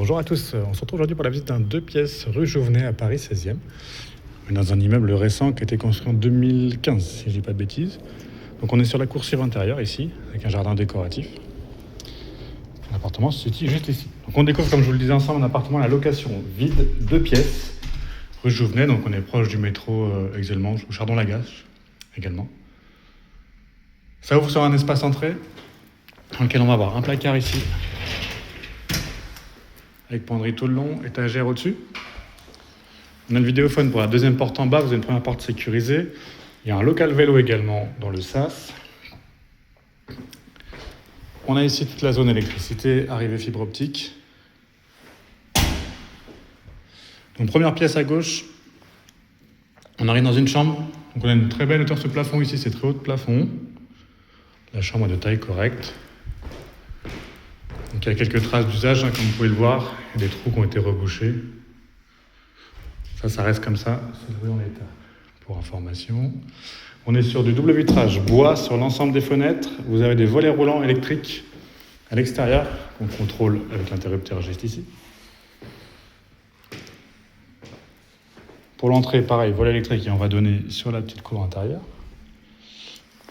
Bonjour à tous, on se retrouve aujourd'hui pour la visite d'un 2 pièces rue Jouvenet à Paris 16e. On est dans un immeuble récent qui a été construit en 2015, si je dis pas de bêtises. Donc on est sur la coursive intérieure ici, avec un jardin décoratif. L'appartement se situe juste ici. Donc on découvre, comme je vous le disais ensemble, un appartement à la location vide, 2 pièces, rue Jouvenet, donc on est proche du métro Exelmange, ou Chardon-Lagache également. Ça ouvre sur un espace entrée, dans lequel on va avoir un placard ici, avec penderie tout le long, étagère au-dessus. On a le vidéophone pour la deuxième porte en bas, vous avez une première porte sécurisée. Il y a un local vélo également dans le sas. On a ici toute la zone électricité, arrivée fibre optique. Donc première pièce à gauche, on arrive dans une chambre. Donc on a une très belle hauteur sur le plafond ici, c'est très haut de plafond. La chambre est de taille correcte. Donc il y a quelques traces d'usage, comme vous pouvez le voir. Il y a des trous qui ont été rebouchés. Ça reste comme ça, c'est le bruit en l'état. Pour information. On est sur du double vitrage bois sur l'ensemble des fenêtres. Vous avez des volets roulants électriques à l'extérieur qu'on contrôle avec l'interrupteur juste ici. Pour l'entrée, pareil, volet électrique et on va donner sur la petite cour intérieure.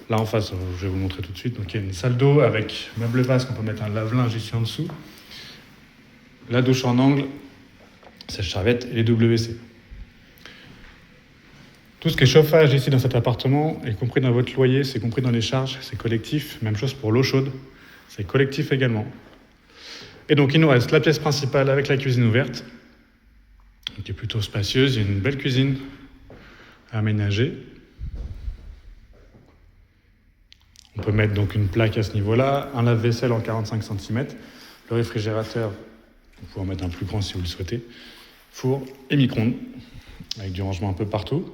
Là en face, je vais vous montrer tout de suite. Donc il y a une salle d'eau avec meuble vasque, on peut mettre un lave-linge ici en dessous. La douche en angle, sèche-serviette et les WC. Tout ce qui est chauffage ici dans cet appartement est compris dans votre loyer, c'est compris dans les charges, c'est collectif. Même chose pour l'eau chaude, c'est collectif également. Et donc il nous reste la pièce principale avec la cuisine ouverte, qui est plutôt spacieuse. Il y a une belle cuisine aménagée. On peut mettre donc une plaque à ce niveau-là, un lave-vaisselle en 45 cm, le réfrigérateur, vous pouvez en mettre un plus grand si vous le souhaitez, four et micro-ondes, avec du rangement un peu partout.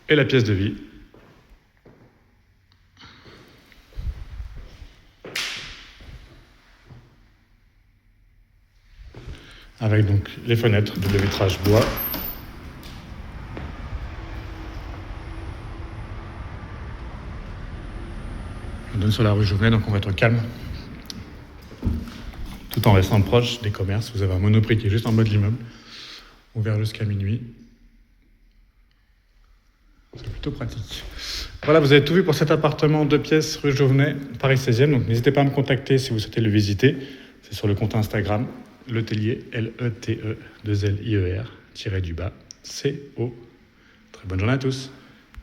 Et la pièce de vie. Avec donc les fenêtres de vitrage bois. On donne sur la rue Jouvenet, donc on va être au calme. Tout en restant proche des commerces. Vous avez un Monoprix qui est juste en bas de l'immeuble, ouvert jusqu'à minuit. C'est plutôt pratique. Voilà, vous avez tout vu pour cet appartement 2 pièces rue Jouvenet, Paris 16e. Donc n'hésitez pas à me contacter si vous souhaitez le visiter. C'est sur le compte Instagram, Letellier, L-E-T-E, 2 L-I-E-R, tiré du bas, C-O. Très bonne journée à tous.